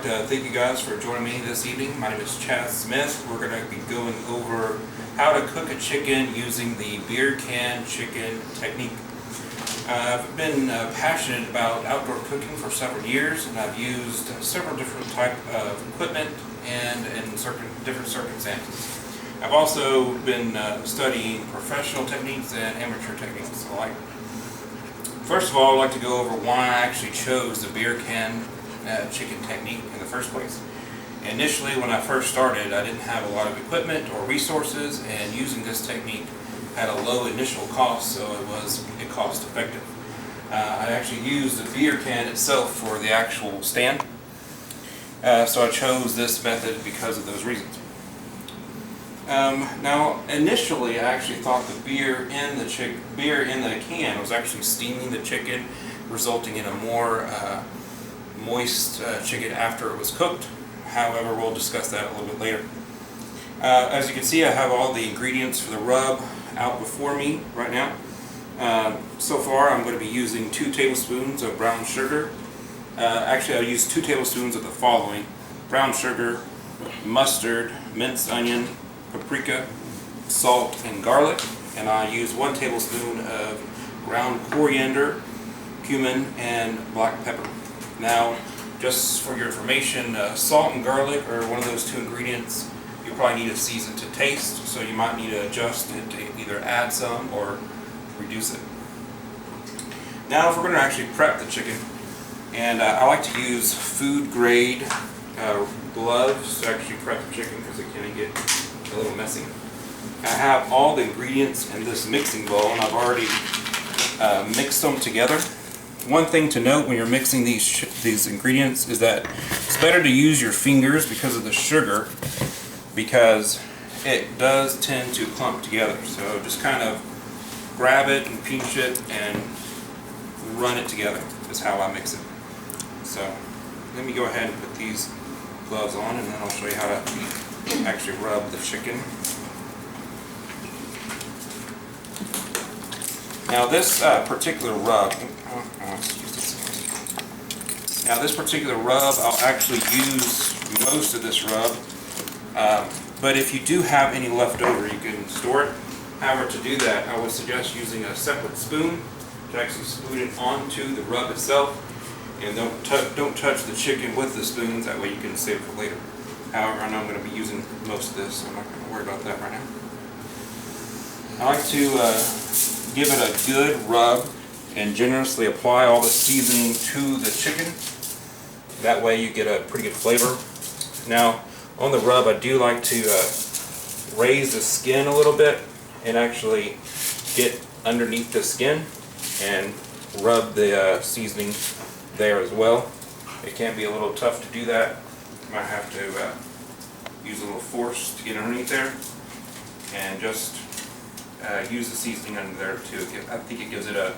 to thank you guys for joining me this evening. My name is Chad Smith. We're going to be going over how to cook a chicken using the beer can chicken technique. I've been passionate about outdoor cooking for several years, and I've used several different types of equipment and in different circumstances. I've also been studying professional techniques and amateur techniques alike. First of all, I'd like to go over why I actually chose the beer can chicken technique in the first place. Initially, when I first started, I didn't have a lot of equipment or resources, and using this technique had a low initial cost, so it was cost effective. I actually used the beer can itself for the actual stand, so I chose this method because of those reasons. Now, initially, I actually thought the beer in the can was actually steaming the chicken, resulting in a more moist chicken after it was cooked. However, we'll discuss that a little bit later. As you can see, I have all the ingredients for the rub out before me right now. So far, I'm going to be using 2 tablespoons of brown sugar. Actually, I'll use 2 tablespoons of the following: brown sugar, mustard, minced onion, paprika, salt, and garlic. And I use 1 tablespoon of ground coriander, cumin, and black pepper. Now, just for your information, salt and garlic are one of those 2 ingredients you probably need to season to taste, so you might need to adjust it to either add some or reduce it. Now, if we're going to actually prep the chicken, and I like to use food grade gloves to actually prep the chicken because it can get a little messy. I have all the ingredients in this mixing bowl, and I've already mixed them together. One thing to note when you're mixing these ingredients is that it's better to use your fingers because of the sugar, because it does tend to clump together. So just kind of grab it and pinch it and run it together is how I mix it. So let me go ahead and put these gloves on, and then I'll show you how to actually rub the chicken. Now this particular rub, I'll actually use most of this rub, but if you do have any left over, you can store it. However, to do that, I would suggest using a separate spoon to actually spoon it onto the rub itself, and don't touch the chicken with the spoons. That way you can save it for later. However, I know I'm going to be using most of this, so I'm not going to worry about that right now. I like to give it a good rub and generously apply all the seasoning to the chicken. That way you get a pretty good flavor. Now, on the rub, I do like to raise the skin a little bit and actually get underneath the skin and rub the seasoning there as well. It can be a little tough to do that. You might have to use a little force to get underneath there, and just use the seasoning under there too. I think it gives it a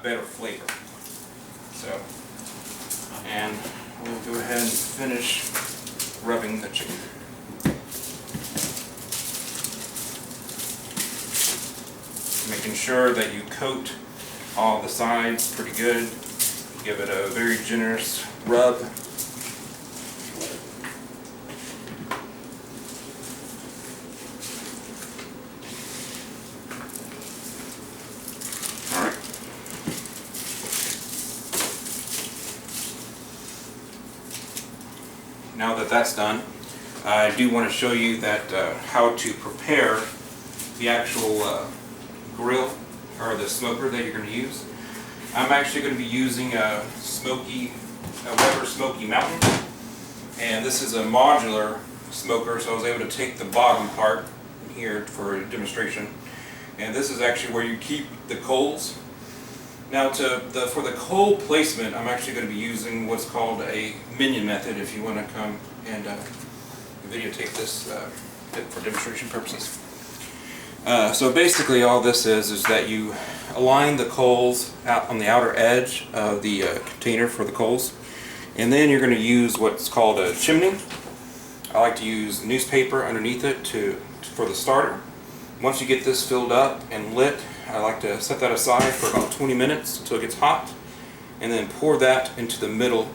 better flavor. So, and we'll go ahead and finish rubbing the chicken. Making sure that you coat all the sides pretty good. Give it a very generous rub. Alright. Now that that's done, I do want to show you that how to prepare the actual grill or the smoker that you're going to use. I'm actually going to be using a Weber Smoky Mountain, and this is a modular smoker, so I was able to take the bottom part here for a demonstration, and this is actually where you keep the coals. Now for the coal placement, I'm actually going to be using what's called a minion method if you want to come and videotape this for demonstration purposes. So basically all this is that you align the coals out on the outer edge of the container for the coals, and then you're going to use what's called a chimney. I like to use newspaper underneath it for the starter. Once you get this filled up and lit, I like to set that aside for about 20 minutes until it gets hot, and then pour that into the middle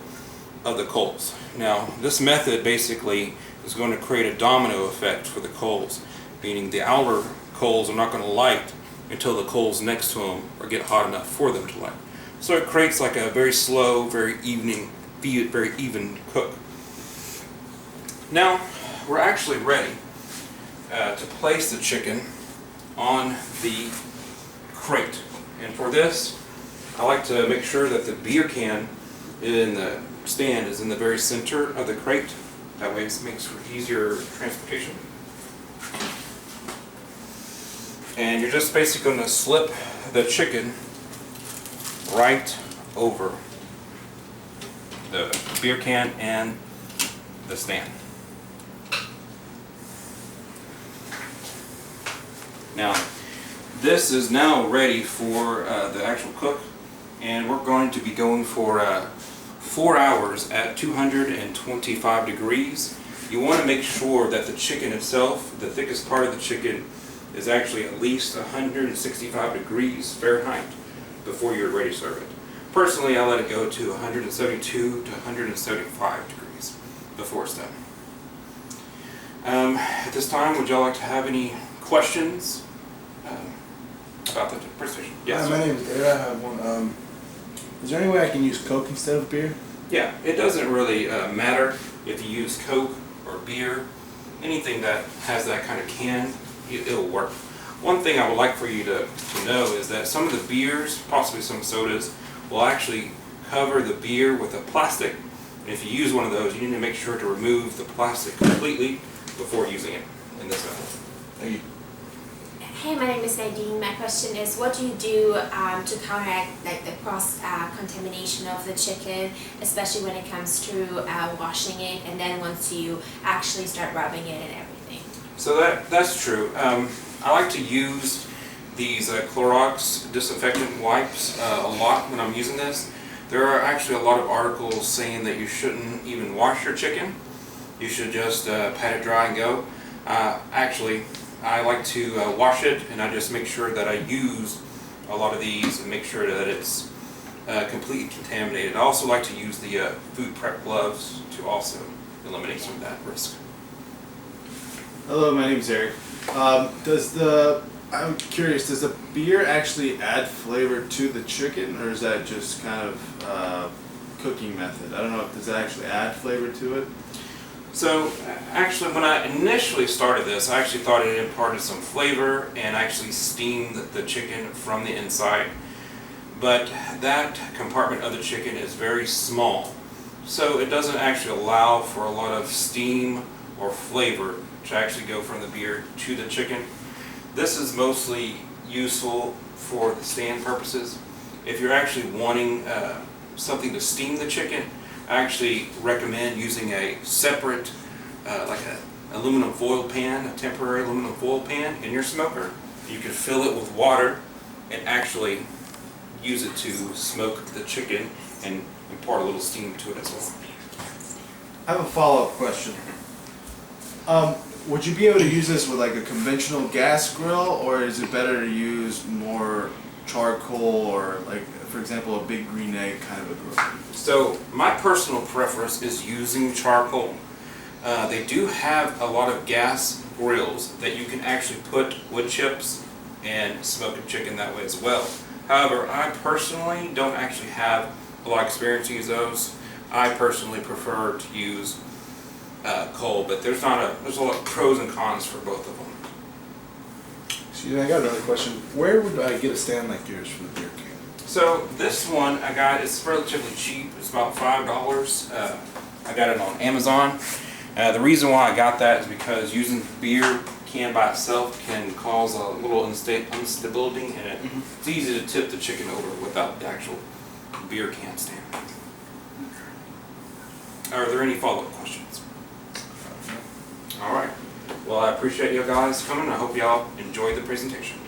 of the coals. Now, this method basically is going to create a domino effect for the coals, meaning the outer coals are not going to light until the coals next to them or get hot enough for them to light. So it creates like a very slow, very even cook. Now, we're actually ready to place the chicken on the crate. And for this, I like to make sure that the beer can in the stand is in the very center of the crate. That way it makes for easier transportation. And you're just basically going to slip the chicken right over the beer can and the stand. Now, this is now ready for the actual cook, and we're going to be going for 4 hours at 225 degrees. You want to make sure that the chicken itself, the thickest part of the chicken, is actually at least 165 degrees Fahrenheit before you're ready to serve it. Personally, I let it go to 172 to 175 degrees before it's done. At this time, would y'all like to have any questions about the presentation? Yes. Hi, my name is Ed. I have one. Is there any way I can use Coke instead of beer? Yeah, it doesn't really matter if you use Coke or beer. Anything that has that kind of can, it'll work. One thing I would like for you to know is that some of the beers, possibly some sodas, will actually cover the beer with a plastic. And if you use one of those, you need to make sure to remove the plastic completely before using it in this method. Thank you. Hey, my name is Nadine. My question is, what do you do to counteract like the cross-contamination of the chicken, especially when it comes to washing it, and then once you actually start rubbing it and everything? So that's true. I like to use these Clorox disinfectant wipes a lot when I'm using this. There are actually a lot of articles saying that you shouldn't even wash your chicken. You should just pat it dry and go. Actually, I like to wash it, and I just make sure that I use a lot of these and make sure that it's completely contaminated. I also like to use the food prep gloves to also eliminate some of that risk. Hello, my name is Eric. I'm curious, does the beer actually add flavor to the chicken, or is that just kind of cooking method? I don't know, does it actually add flavor to it? So actually, when I initially started this, I actually thought it imparted some flavor and actually steamed the chicken from the inside. But that compartment of the chicken is very small, so it doesn't actually allow for a lot of steam or flavor to actually go from the beer to the chicken. This is mostly useful for the stand purposes. If you're actually wanting something to steam the chicken, I actually recommend using a separate, like an aluminum foil pan, a temporary aluminum foil pan in your smoker. You can fill it with water and actually use it to smoke the chicken and impart a little steam to it as well. I have a follow-up question. Would you be able to use this with like a conventional gas grill, or is it better to use more charcoal or, like, for example, a big green egg kind of a grill? So my personal preference is using charcoal. They do have a lot of gas grills that you can actually put wood chips and smoke a chicken that way as well. However, I personally don't actually have a lot of experience using those. I personally prefer to use coal, but there's a lot of pros and cons for both of them. Excuse me, I got another question. Where would I get a stand like yours for the beer can? So this one I got, it's relatively cheap. It's about $5. I got it on Amazon. The reason why I got that is because using beer can by itself can cause a little instability in it. It's easy to tip the chicken over without the actual beer can stand. Are there any follow-up questions? All right. Well, I appreciate you guys coming. I hope y'all enjoyed the presentation.